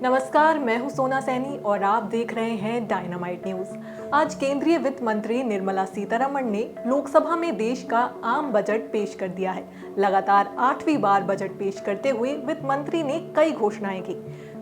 नमस्कार, मैं हूं सोना सैनी और आप देख रहे हैं डायनामाइट न्यूज। आज केंद्रीय वित्त मंत्री निर्मला सीतारमण ने लोकसभा में देश का आम बजट पेश कर दिया है। लगातार 8वीं बार बजट पेश करते हुए वित्त मंत्री ने कई घोषणाएं की।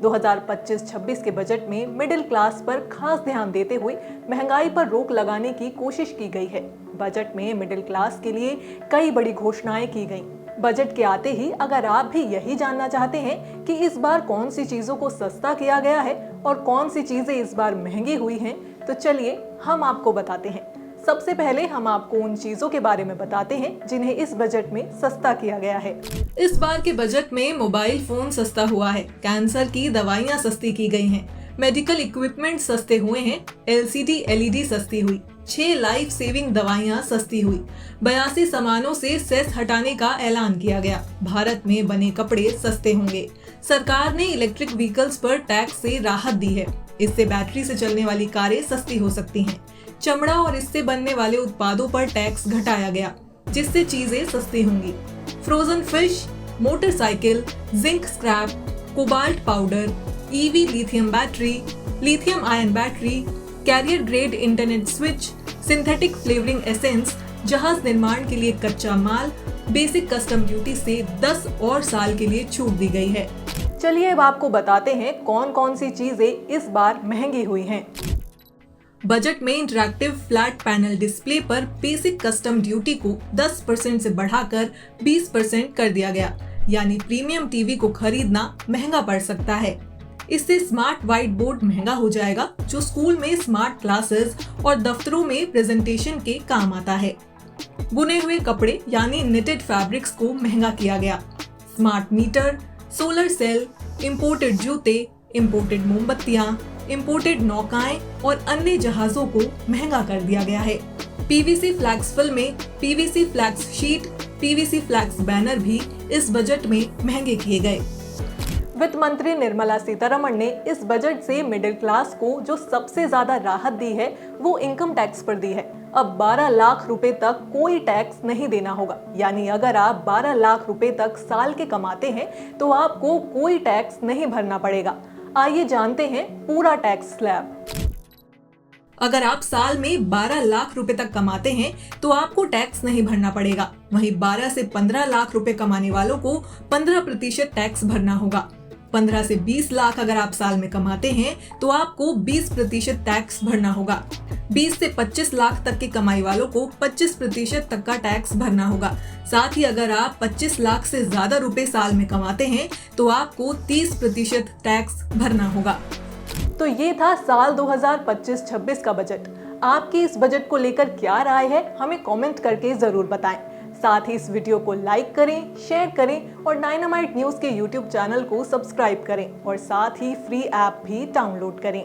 2025-26 के बजट में मिडिल क्लास पर खास ध्यान देते हुए महंगाई पर रोक लगाने की कोशिश की गई है। बजट में मिडिल क्लास के लिए कई बड़ी घोषणाएं की गईं। बजट के आते ही अगर आप भी यही जानना चाहते हैं कि इस बार कौन सी चीजों को सस्ता किया गया है और कौन सी चीजें इस बार महंगी हुई हैं, तो चलिए हम आपको बताते हैं। सबसे पहले हम आपको उन चीजों के बारे में बताते हैं जिन्हें इस बजट में सस्ता किया गया है। इस बार के बजट में मोबाइल फोन सस्ता हुआ है, कैंसर की दवाइयां सस्ती की गई हैं, मेडिकल इक्विपमेंट सस्ते हुए हैं, LCD LED सस्ती हुई, 6 लाइफ सेविंग दवाइयां सस्ती हुई, 82 सामानों से सेस हटाने का ऐलान किया गया, भारत में बने कपड़े सस्ते होंगे, सरकार ने इलेक्ट्रिक व्हीकल्स पर टैक्स से राहत दी है, इससे बैटरी से चलने वाली कारें सस्ती हो सकती हैं, चमड़ा और इससे बनने वाले उत्पादों पर टैक्स घटाया गया, जिससे चीजें सस्ती होंगी, frozen fish, motorcycle, zinc scrap, cobalt powder, EV lithium battery, lithium ion battery, carrier grade internet switch, synthetic flavouring essence, जहाज निर्माण के लिए कच्चा माल, बेसिक कस्टम ड्यूटी से 10 और साल के लिए छूट दी गई है। चलिए अब आपको बताते हैं कौन कौन सी चीजें इस बार महंगी हुई हैं। बजट में इंटरैक्टिव फ्लैट पैनल डिस्प्ले पर बेसिक कस्टम ड्यूटी को 10% से बढ़ाकर 20% कर दिया गया, यानी प्रीमियम टीवी को खरीदना महंगा पड़ सकता है। इससे स्मार्ट व्हाइट बोर्ड महंगा हो जाएगा, जो स्कूल में स्मार्ट क्लासेस और दफ्तरों में प्रेजेंटेशन के काम आता है। बुने हुए कपड़े यानी निटेड फैब्रिक्स को महंगा किया गया। Smart meter, solar cell, imported जूते, इंपोर्टेड मोमबत्तियां, इंपोर्टेड नौकाएं और अन्य जहाजों को महंगा कर दिया गया है। PVC फ्लैक्स फिल्में, PVC flex sheet, PVC flex banner भी इस बजट में महंगे किए गए। वित्त मंत्री निर्मला सीतारमण ने इस बजट से मिडिल क्लास को जो सबसे ज्यादा राहत दी है वो इनकम टैक्स पर दी है। अब 12 लाख रुपए तक कोई टैक्स नहीं देना होगा, यानी अगर आप 12 लाख रुपए तक साल के कमाते हैं तो आपको कोई टैक्स नहीं भरना पड़ेगा। आइए जानते हैं पूरा टैक्स स्लैब। अगर आप साल में 12 लाख रुपए तक कमाते हैं तो आपको टैक्स नहीं भरना पड़ेगा। वहीं 12 से 15 लाख रुपए कमाने वालों को 15% टैक्स भरना होगा। 15 से 20 लाख अगर आप साल में कमाते हैं तो आपको 20% टैक्स भरना होगा। 20 से 25 लाख तक की कमाई वालों को 25% तक का टैक्स भरना होगा। साथ ही अगर आप 25 लाख से ज्यादा रुपए साल में कमाते हैं तो आपको 30% टैक्स भरना होगा। तो ये था साल 2025-26 का बजट। आपकी इस बजट को लेकर क्या राय है, हमें कमेंट करके जरूर बताएं। साथ ही इस वीडियो को लाइक करें, शेयर करें और डायनामाइट न्यूज के YouTube चैनल को सब्सक्राइब करें और साथ ही फ्री ऐप भी डाउनलोड करें।